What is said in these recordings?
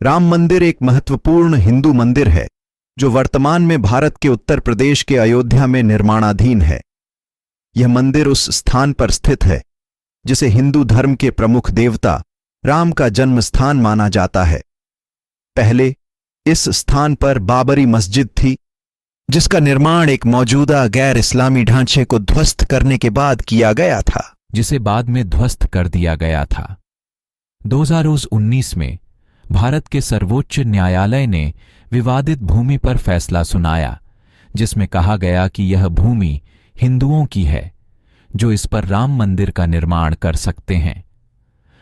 राम मंदिर एक महत्वपूर्ण हिंदू मंदिर है जो वर्तमान में भारत के उत्तर प्रदेश के अयोध्या में निर्माणाधीन है। यह मंदिर उस स्थान पर स्थित है जिसे हिंदू धर्म के प्रमुख देवता राम का जन्म स्थान माना जाता है। पहले इस स्थान पर बाबरी मस्जिद थी, जिसका निर्माण एक मौजूदा गैर इस्लामी ढांचे को ध्वस्त करने के बाद किया गया था, जिसे बाद में ध्वस्त कर दिया गया था। 2019 में भारत के सर्वोच्च न्यायालय ने विवादित भूमि पर फैसला सुनाया, जिसमें कहा गया कि यह भूमि हिंदुओं की है जो इस पर राम मंदिर का निर्माण कर सकते हैं।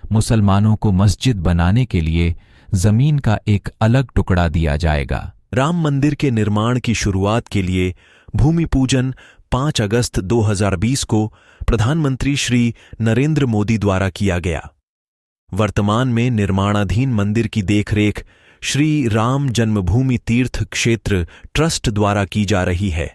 मुसलमानों को मस्जिद बनाने के लिए जमीन का एक अलग टुकड़ा दिया जाएगा। राम मंदिर के निर्माण की शुरुआत के लिए भूमि पूजन 5 अगस्त 2020 को प्रधानमंत्री श्री नरेंद्र मोदी द्वारा किया गया। वर्तमान में निर्माणाधीन मंदिर की देखरेख श्री राम जन्मभूमि तीर्थ क्षेत्र ट्रस्ट द्वारा की जा रही है।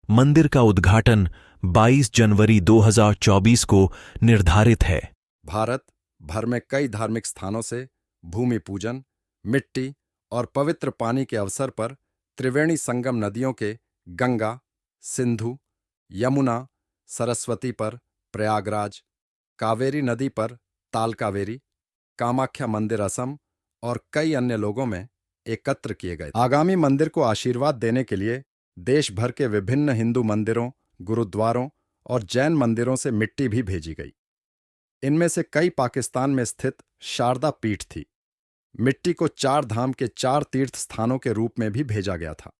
मंदिर का उद्घाटन 22 जनवरी 2024 को निर्धारित है। भारत भर में कई धार्मिक स्थानों से भूमि पूजन, मिट्टी और पवित्र पानी के अवसर पर त्रिवेणी संगम नदियों के गंगा, सिंधु, यमुना, सरस्वती पर प्रयागराज, कावेरी नदी पर तालकावेरी, कामाख्या मंदिर असम और कई अन्य लोगों में एकत्र किए गए। आगामी मंदिर को आशीर्वाद देने के लिए देश भर के विभिन्न हिंदू मंदिरों, गुरुद्वारों और जैन मंदिरों से मिट्टी भी भेजी गई। इनमें से कई पाकिस्तान में स्थित शारदा पीठ थी। मिट्टी को 4 धाम के 4 तीर्थ स्थानों के रूप में भी भेजा गया था।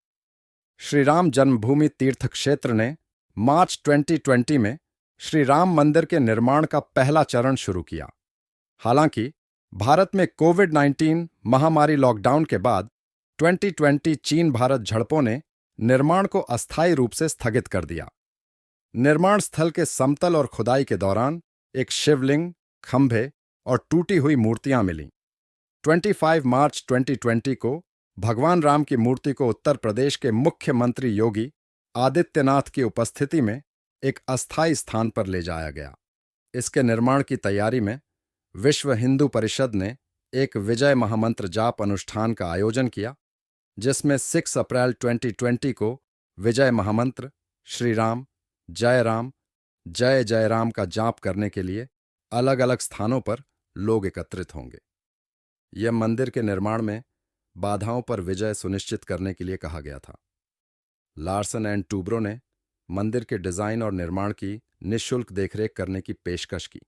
श्री राम जन्मभूमि तीर्थ क्षेत्र ने मार्च 2020 में श्री राम मंदिर के निर्माण का पहला चरण शुरू किया। हालांकि भारत में कोविड-19 महामारी लॉकडाउन के बाद 2020 चीन भारत झड़पों ने निर्माण को अस्थायी रूप से स्थगित कर दिया। निर्माण स्थल के समतल और खुदाई के दौरान एक शिवलिंग, खंभे और टूटी हुई मूर्तियां मिलीं। 25 मार्च 2020 को भगवान राम की मूर्ति को उत्तर प्रदेश के मुख्यमंत्री योगी आदित्यनाथ की उपस्थिति में एक अस्थायी स्थान पर ले जाया गया। इसके निर्माण की तैयारी में विश्व हिंदू परिषद ने एक विजय महामंत्र जाप अनुष्ठान का आयोजन किया, जिसमें 6 अप्रैल 2020 को विजय महामंत्र श्री राम, जय जय राम का जाप करने के लिए अलग अलग स्थानों पर लोग एकत्रित होंगे। यह मंदिर के निर्माण में बाधाओं पर विजय सुनिश्चित करने के लिए कहा गया था। लार्सन एंड टूब्रो ने मंदिर के डिजाइन और निर्माण की निःशुल्क देखरेख करने की पेशकश की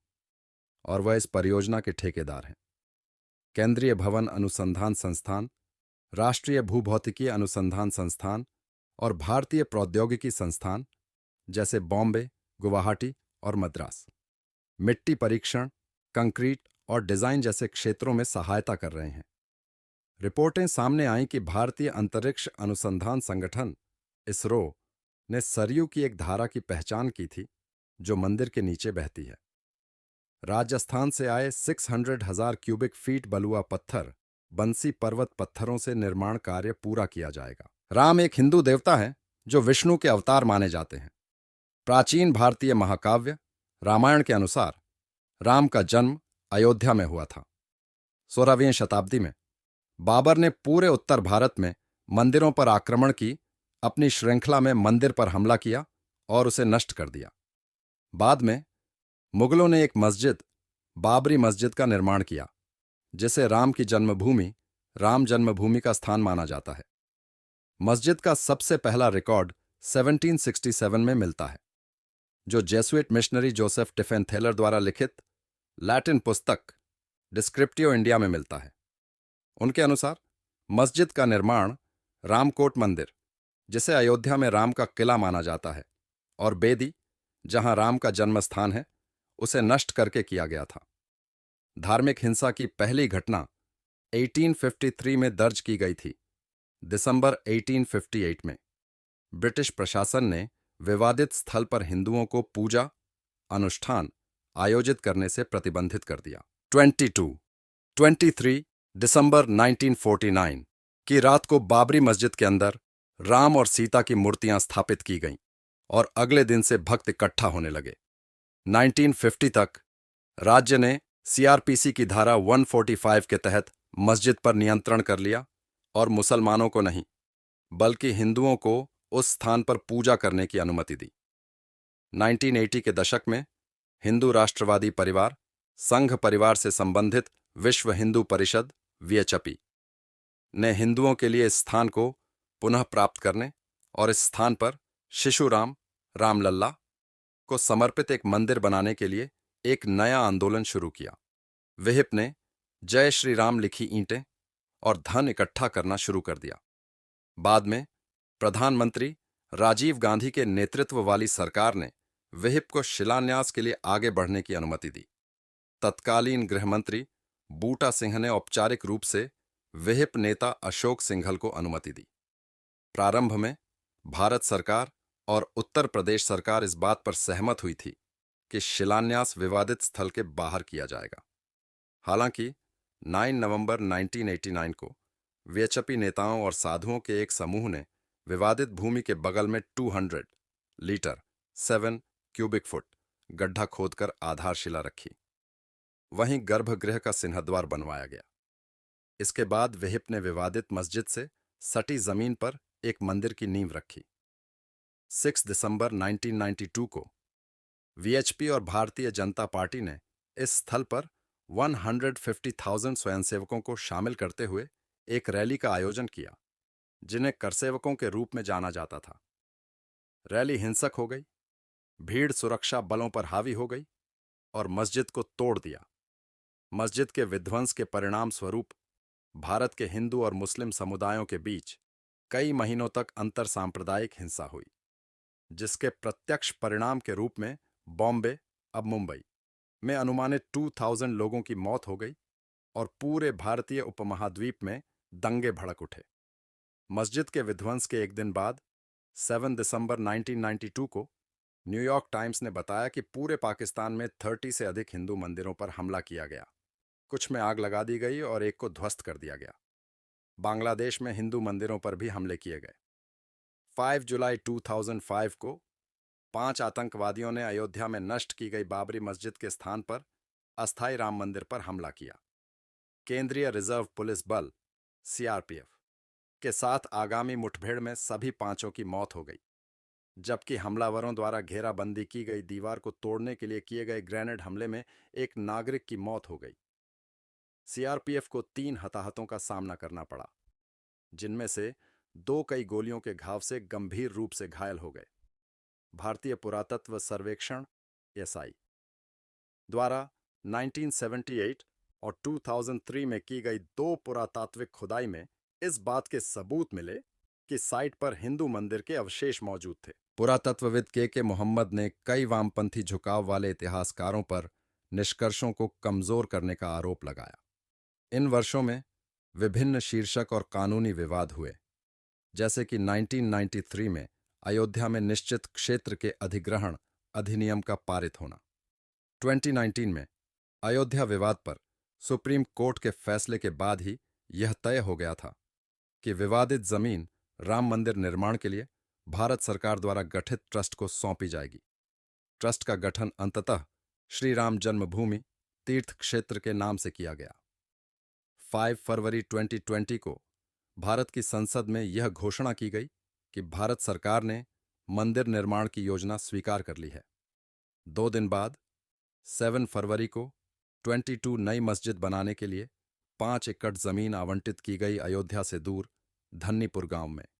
और वह इस परियोजना के ठेकेदार हैं। केंद्रीय भवन अनुसंधान संस्थान, राष्ट्रीय भूभौतिकीय अनुसंधान संस्थान और भारतीय प्रौद्योगिकी संस्थान जैसे बॉम्बे, गुवाहाटी और मद्रास मिट्टी परीक्षण, कंक्रीट और डिजाइन जैसे क्षेत्रों में सहायता कर रहे हैं। रिपोर्टें सामने आईं कि भारतीय अंतरिक्ष अनुसंधान संगठन इसरो ने सरयू की एक धारा की पहचान की थी जो मंदिर के नीचे बहती है। राजस्थान से आए 600,000 क्यूबिक फीट बलुआ पत्थर बंसी पर्वत पत्थरों से निर्माण कार्य पूरा किया जाएगा। राम एक हिंदू देवता है जो विष्णु के अवतार माने जाते हैं। प्राचीन भारतीय महाकाव्य रामायण के अनुसार राम का जन्म अयोध्या में हुआ था। 16वीं शताब्दी में बाबर ने पूरे उत्तर भारत में मंदिरों पर आक्रमण की अपनी श्रृंखला में मंदिर पर हमला किया और उसे नष्ट कर दिया। बाद में मुगलों ने एक मस्जिद, बाबरी मस्जिद का निर्माण किया, जिसे राम की जन्मभूमि, राम जन्मभूमि का स्थान माना जाता है। मस्जिद का सबसे पहला रिकॉर्ड 1767 में मिलता है, जो जेसुइट मिशनरी जोसेफ टिफेनथेलर द्वारा लिखित लैटिन पुस्तक डिस्क्रिप्टियो इंडिया में मिलता है। उनके अनुसार मस्जिद का निर्माण रामकोट मंदिर, जिसे अयोध्या में राम का किला माना जाता है, और बेदी, जहां राम का जन्म स्थान है, उसे नष्ट करके किया गया था। धार्मिक हिंसा की पहली घटना 1853 में दर्ज की गई थी। दिसंबर 1858 में ब्रिटिश प्रशासन ने विवादित स्थल पर हिंदुओं को पूजा अनुष्ठान आयोजित करने से प्रतिबंधित कर दिया। 23 दिसंबर 1949 की रात को बाबरी मस्जिद के अंदर राम और सीता की मूर्तियां स्थापित की गईं और अगले दिन से भक्त इकट्ठा होने लगे। 1950 तक राज्य ने सीआरपीसी की धारा 145 के तहत मस्जिद पर नियंत्रण कर लिया और मुसलमानों को नहीं बल्कि हिंदुओं को उस स्थान पर पूजा करने की अनुमति दी। 1980 के दशक में हिंदू राष्ट्रवादी परिवार, संघ परिवार से संबंधित विश्व हिंदू परिषद VHP ने हिंदुओं के लिए इस स्थान को पुनः प्राप्त करने और इस स्थान पर शिशुराम रामलल्ला को समर्पित एक मंदिर बनाने के लिए एक नया आंदोलन शुरू किया। विहिप ने जय श्री राम लिखी ईंटें और धन इकट्ठा करना शुरू कर दिया। बाद में प्रधानमंत्री राजीव गांधी के नेतृत्व वाली सरकार ने विहिप को शिलान्यास के लिए आगे बढ़ने की अनुमति दी। तत्कालीन गृहमंत्री बूटा सिंह ने औपचारिक रूप से विहिप नेता अशोक सिंघल को अनुमति दी। प्रारंभ में भारत सरकार और उत्तर प्रदेश सरकार इस बात पर सहमत हुई थी कि शिलान्यास विवादित स्थल के बाहर किया जाएगा। हालांकि 9 नवंबर 1989 को VHP नेताओं और साधुओं के एक समूह ने विवादित भूमि के बगल में 200 लीटर 7 क्यूबिक फुट गड्ढा खोदकर आधारशिला रखी। वहीं गर्भगृह का सिंहद्वार बनवाया गया। इसके बाद विहिप ने विवादित मस्जिद से सटी जमीन पर एक मंदिर की नींव रखी। 6 दिसंबर 1992 को VHP और भारतीय जनता पार्टी ने इस स्थल पर 150,000 स्वयंसेवकों को शामिल करते हुए एक रैली का आयोजन किया, जिन्हें करसेवकों के रूप में जाना जाता था। रैली हिंसक हो गई, भीड़ सुरक्षा बलों पर हावी हो गई और मस्जिद को तोड़ दिया। मस्जिद के विध्वंस के परिणाम स्वरूप भारत के हिंदू और मुस्लिम समुदायों के बीच कई महीनों तक अंतर सांप्रदायिक हिंसा हुई, जिसके प्रत्यक्ष परिणाम के रूप में बॉम्बे, अब मुंबई में अनुमानित 2000 लोगों की मौत हो गई और पूरे भारतीय उपमहाद्वीप में दंगे भड़क उठे। मस्जिद के विध्वंस के एक दिन बाद 7 दिसंबर 1992 को न्यूयॉर्क टाइम्स ने बताया कि पूरे पाकिस्तान में 30 से अधिक हिंदू मंदिरों पर हमला किया गया। कुछ में आग लगा दी गई और एक को ध्वस्त कर दिया गया। बांग्लादेश में हिंदू मंदिरों पर भी हमले किए गए। 5 जुलाई 2005 को 5 आतंकवादियों ने अयोध्या में नष्ट की गई बाबरी मस्जिद के स्थान पर अस्थायी राम मंदिर पर हमला किया। केंद्रीय रिजर्व पुलिस बल CRPF के साथ आगामी मुठभेड़ में सभी 5 की मौत हो गई, जबकि हमलावरों द्वारा घेराबंदी की गई दीवार को तोड़ने के लिए किए गए ग्रेनेड हमले में एक नागरिक की मौत हो गई। CRPF को 3 हताहतों का सामना करना पड़ा, जिनमें से 2 कई गोलियों के घाव से गंभीर रूप से घायल हो गए। भारतीय पुरातत्व सर्वेक्षण SI द्वारा 1978 और 2003 में की गई 2 पुरातात्विक खुदाई में इस बात के सबूत मिले कि साइट पर हिंदू मंदिर के अवशेष मौजूद थे। पुरातत्वविद के मोहम्मद ने कई वामपंथी झुकाव वाले इतिहासकारों पर निष्कर्षों को कमजोर करने का आरोप लगाया। इन वर्षों में विभिन्न शीर्षक और कानूनी विवाद हुए, जैसे कि 1993 में अयोध्या में निश्चित क्षेत्र के अधिग्रहण अधिनियम का पारित होना। 2019 में अयोध्या विवाद पर सुप्रीम कोर्ट के फैसले के बाद ही यह तय हो गया था कि विवादित जमीन राम मंदिर निर्माण के लिए भारत सरकार द्वारा गठित ट्रस्ट को सौंपी जाएगी। ट्रस्ट का गठन अंततः श्री राम जन्मभूमि तीर्थ क्षेत्र के नाम से किया गया। 5 फरवरी 2020 को भारत की संसद में यह घोषणा की गई कि भारत सरकार ने मंदिर निर्माण की योजना स्वीकार कर ली है। 2 दिन बाद 7 फरवरी को 22 नई मस्जिद बनाने के लिए 5 एकड़ जमीन आवंटित की गई अयोध्या से दूर धन्नीपुर गांव में।